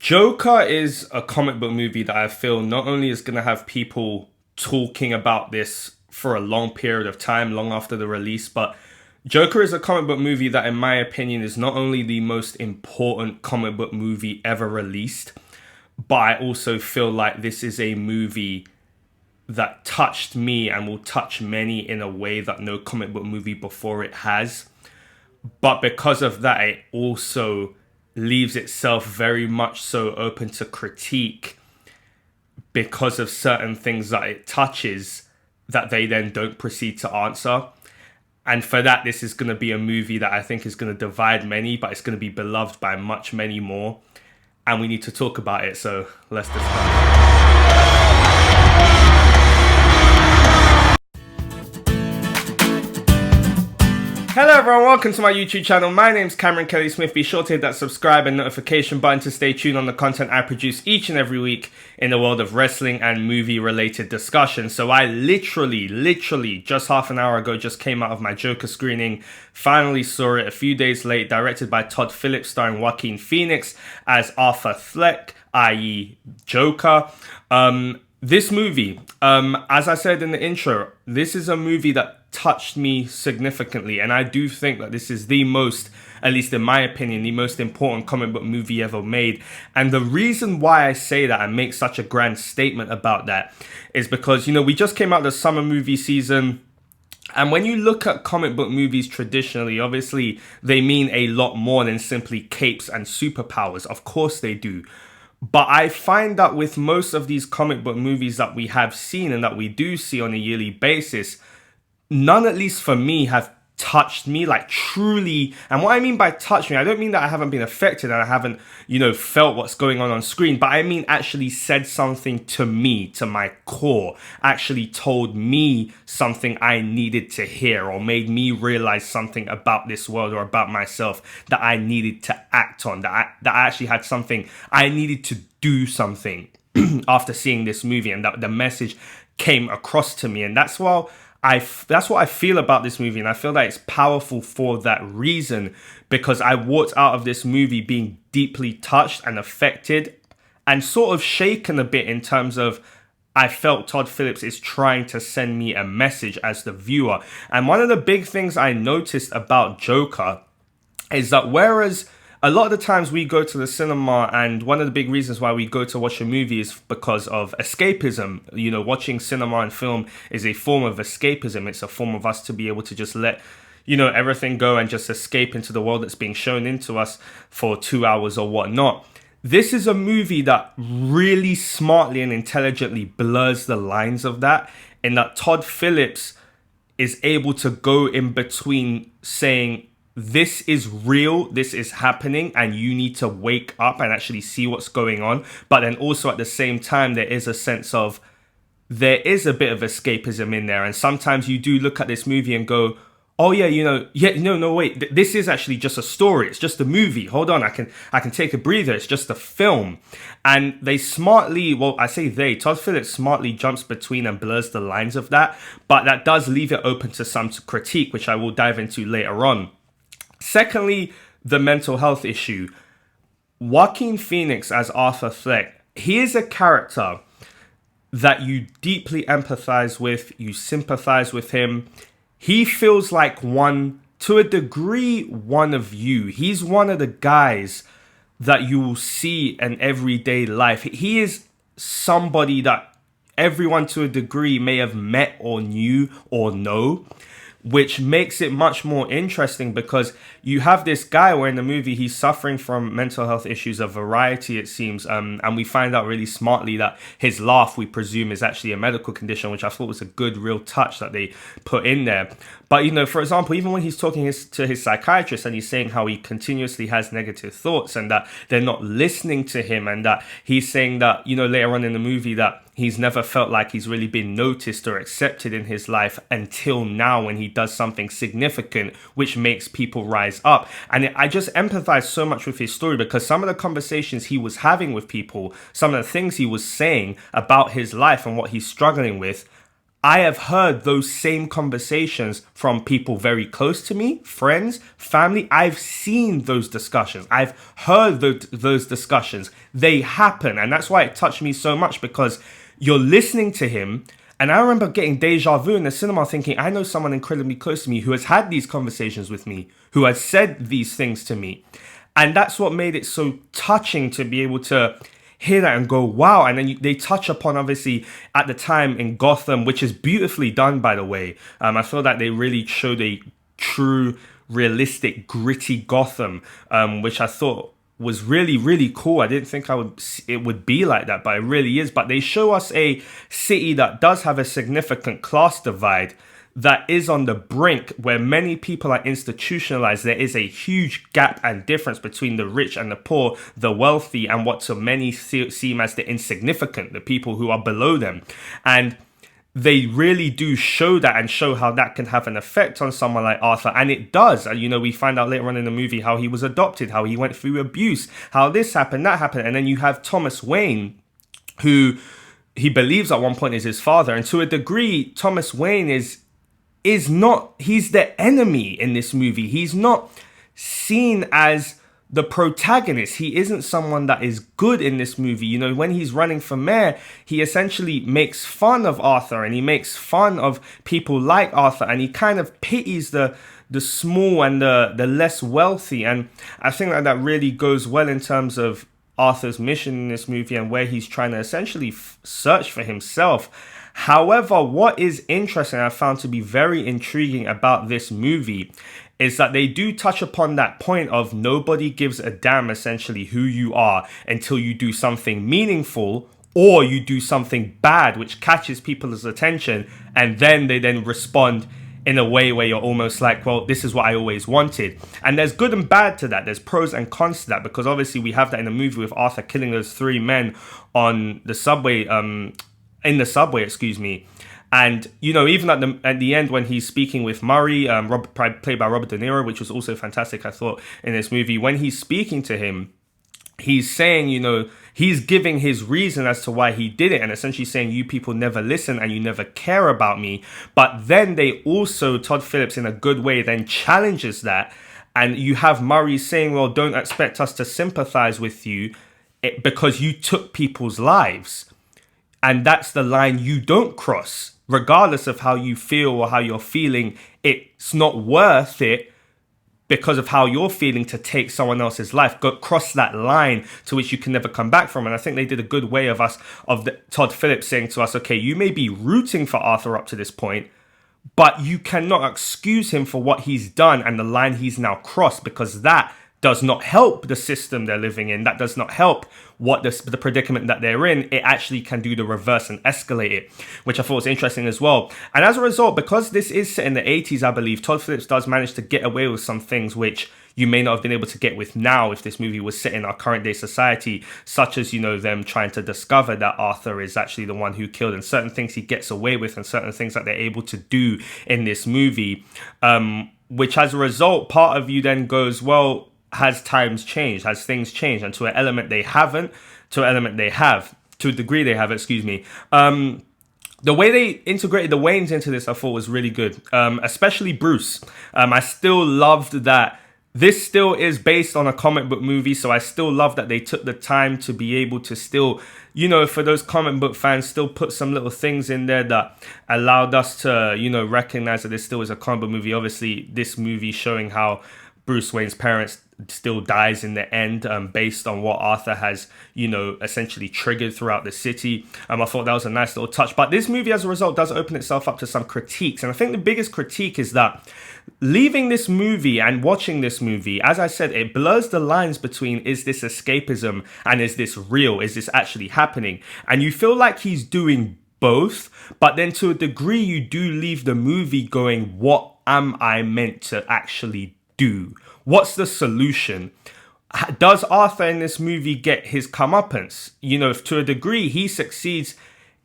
Joker is a comic book movie that I feel not only is going to have people talking about this for a long period of time, long after the release, but Joker is a comic book movie that, in my opinion, is not only the most important comic book movie ever released, but I also feel like this is a movie that touched me and will touch many in a way that no comic book movie before it has. But because of that, it also leaves itself very much so open to critique because of certain things that it touches that they then don't proceed to answer. And for that, this is going to be a movie that I think is going to divide many, but it's going to be beloved by much, many more. And we need to talk about it, so let's discuss. Hello everyone, welcome to my YouTube channel. My name's Cameron Kelly Smith. Be sure to hit that subscribe and notification button to stay tuned on the content I produce each and every week in the world of wrestling and movie related discussions. So I literally just half an hour ago just came out of my Joker screening. Finally saw it a few days late, directed by Todd Phillips, starring Joaquin Phoenix as Arthur Fleck, i.e. Joker. This movie, as I said in the intro, this is a movie that touched me significantly, and I do think that this is the most, at least in my opinion, the most important comic book movie ever made. And the reason why I say that and make such a grand statement about that is because, we just came out the summer movie season. And when you look at comic book movies traditionally, obviously they mean a lot more than simply capes and superpowers. Of course they do. But I find that with most of these comic book movies that we have seen and that we do see on a yearly basis, none, at least for me, have touched me, like truly. And what I mean by touch me, I don't mean that I haven't been affected and I haven't, felt what's going on screen, but I mean actually said something to me, to my core, actually told me something I needed to hear or made me realize something about this world or about myself that I needed to act on, that I actually had something, I needed to do something after seeing this movie, and that the message came across to me. And that's what I feel about this movie, and I feel that it's powerful for that reason, because I walked out of this movie being deeply touched and affected and sort of shaken a bit in terms of I felt Todd Phillips is trying to send me a message as the viewer. And one of the big things I noticed about Joker is that whereas a lot of the times we go to the cinema, and one of the big reasons why we go to watch a movie is because of escapism. Watching cinema and film is a form of escapism. It's a form of us to be able to just let, everything go and just escape into the world that's being shown into us for 2 hours or whatnot. This is a movie that really smartly and intelligently blurs the lines of that, in that Todd Phillips is able to go in between saying, this is real, this is happening, and you need to wake up and actually see what's going on. But then also at the same time, there is a sense of, there is a bit of escapism in there. And sometimes you do look at this movie and go, oh yeah, no, wait, this is actually just a story. It's just a movie. Hold on, I can take a breather. It's just a film. And they smartly, Todd Phillips smartly jumps between and blurs the lines of that. But that does leave it open to some critique, which I will dive into later on. Secondly, the mental health issue. Joaquin Phoenix as Arthur Fleck, he is a character that you deeply empathize with, you sympathize with him. He feels like to a degree, one of you. He's one of the guys that you will see in everyday life. He is somebody that everyone to a degree may have met or knew or know, which makes it much more interesting because you have this guy where in the movie he's suffering from mental health issues, a variety it seems, and we find out really smartly that his laugh, we presume, is actually a medical condition, which I thought was a good real touch that they put in there. But for example, even when he's talking to his psychiatrist and he's saying how he continuously has negative thoughts and that they're not listening to him, and that he's saying that later on in the movie that he's never felt like he's really been noticed or accepted in his life until now, when he does something significant which makes people rise up. And I just empathize so much with his story, because some of the conversations he was having with people, some of the things he was saying about his life and what he's struggling with, I have heard those same conversations from people very close to me, friends, family. I've seen those discussions. I've heard those discussions. They happen. And that's why it touched me so much, because you're listening to him. And I remember getting deja vu in the cinema thinking, I know someone incredibly close to me who has had these conversations with me, who has said these things to me. And that's what made it so touching to be able to hear that and go, wow. And then they touch upon, obviously, at the time in Gotham, which is beautifully done, by the way. I feel that they really showed a true, realistic, gritty Gotham, which I thought was really, really cool. I didn't think it would be like that, but it really is. But they show us a city that does have a significant class divide, that is on the brink, where many people are institutionalized. There is a huge gap and difference between the rich and the poor, the wealthy and what to many seem as the insignificant, the people who are below them. And they really do show that, and show how that can have an effect on someone like Arthur. And it does. And, we find out later on in the movie how he was adopted, how he went through abuse, how this happened, that happened. And then you have Thomas Wayne, who he believes at one point is his father. And to a degree, Thomas Wayne is not, he's the enemy in this movie. He's not seen as the protagonist. He isn't someone that is good in this movie. When he's running for mayor, he essentially makes fun of Arthur, and he makes fun of people like Arthur, and he kind of pities the small and the less wealthy. And I think that really goes well in terms of Arthur's mission in this movie, and where he's trying to essentially search for himself. However, what is interesting, I found to be very intriguing about this movie, is that they do touch upon that point of nobody gives a damn, essentially, who you are until you do something meaningful, or you do something bad which catches people's attention, and then they respond in a way where you're almost like, well, this is what I always wanted. And there's good and bad to that. There's pros and cons to that, because obviously we have that in the movie with Arthur killing those 3 men on the subway, And, even at the end when he's speaking with Murray, played by Robert De Niro, which was also fantastic, I thought, in this movie, when he's speaking to him, he's saying, he's giving his reason as to why he did it, and essentially saying, you people never listen and you never care about me. But then they also, Todd Phillips, in a good way, then challenges that. And you have Murray saying, well, don't expect us to sympathize with you because you took people's lives. And that's the line you don't cross. Regardless of how you feel or how you're feeling, it's not worth it because of how you're feeling to take someone else's life. Cross that line to which you can never come back from. And I think they did a good way of Todd Phillips saying to us, okay, you may be rooting for Arthur up to this point, but you cannot excuse him for what he's done and the line he's now crossed, because that does not help the system they're living in. That does not help what the predicament that they're in. It actually can do the reverse and escalate it, which I thought was interesting as well. And as a result, because this is set in the 80s, I believe, Todd Phillips does manage to get away with some things which you may not have been able to get with now if this movie was set in our current day society, such as, them trying to discover that Arthur is actually the one who killed, and certain things he gets away with, and certain things that they're able to do in this movie, which as a result, part of you then goes, well, has times changed? Has things changed? And to an element they haven't, to an element they have, to a degree they have, The way they integrated the Waynes into this, I thought was really good, especially Bruce. I still loved that this still is based on a comic book movie, so I still love that they took the time to be able to still, for those comic book fans, still put some little things in there that allowed us to, recognize that this still is a comic book movie. Obviously, this movie showing how Bruce Wayne's parents still dies in the end, based on what Arthur has, essentially triggered throughout the city. I thought that was a nice little touch. But this movie, as a result, does open itself up to some critiques. And I think the biggest critique is that leaving this movie and watching this movie, as I said, it blurs the lines between, is this escapism and is this real? Is this actually happening? And you feel like he's doing both, but then to a degree, you do leave the movie going, what am I meant to actually do? What's the solution? Does Arthur in this movie get his comeuppance? To a degree, he succeeds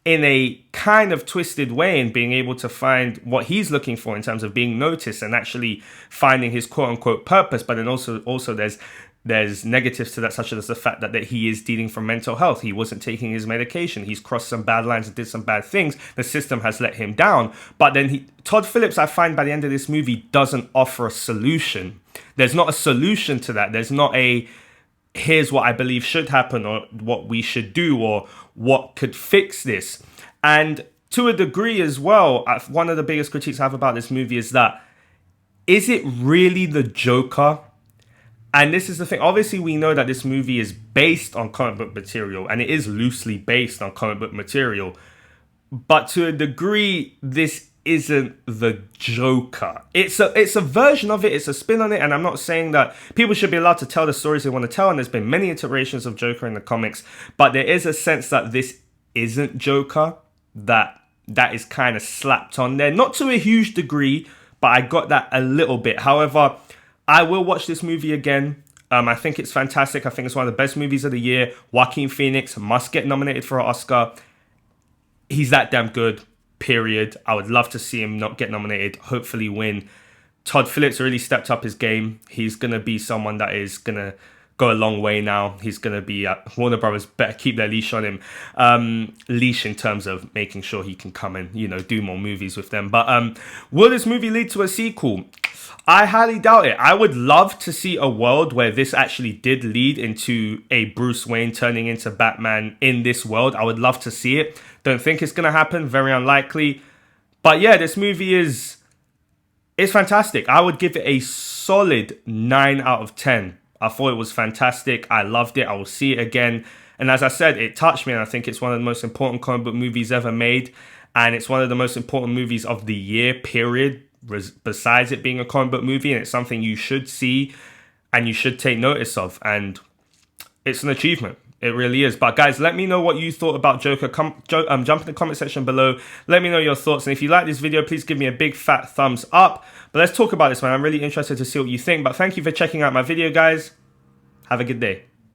in a kind of twisted way in being able to find what he's looking for in terms of being noticed and actually finding his quote-unquote purpose. But then also there's There's negatives to that, such as the fact that he is dealing from mental health. He wasn't taking his medication. He's crossed some bad lines and did some bad things. The system has let him down. But then Todd Phillips, I find by the end of this movie, doesn't offer a solution. There's not a solution to that. There's not a, here's what I believe should happen, or what we should do, or what could fix this. And to a degree as well, one of the biggest critiques I have about this movie is that, is it really the Joker? And this is the thing. Obviously, we know that this movie is based on comic book material, and it is loosely based on comic book material. But to a degree, this isn't the Joker. It's a version of it. It's a spin on it. And I'm not saying that people should be allowed to tell the stories they want to tell. And there's been many iterations of Joker in the comics. But there is a sense that this isn't Joker. That is kind of slapped on there. Not to a huge degree, but I got that a little bit. However, I will watch this movie again. I think it's fantastic. I think it's one of the best movies of the year. Joaquin Phoenix must get nominated for an Oscar. He's that damn good, period. I would love to see him not get nominated, hopefully win. Todd Phillips really stepped up his game. He's going to be someone that is going to go a long way now. He's going to be, Warner Brothers better keep their leash on him. Leash in terms of making sure he can come and, do more movies with them. But will this movie lead to a sequel? I highly doubt it. I would love to see a world where this actually did lead into a Bruce Wayne turning into Batman in this world. I would love to see it. Don't think it's going to happen. Very unlikely. But yeah, this movie is fantastic. I would give it a solid 9 out of 10. I thought it was fantastic. I loved it. I will see it again. And as I said, it touched me. And I think it's one of the most important comic book movies ever made. And it's one of the most important movies of the year, period. Besides it being a comic book movie, and it's something you should see and you should take notice of, and it's an achievement. It really is. But guys, let me know what you thought about Joker. Jump in the comment section below. Let me know your thoughts, and if you like this video, please give me a big fat thumbs up. But let's talk about this, man. I'm really interested to see what you think. But thank you for checking out my video, guys. Have a good day.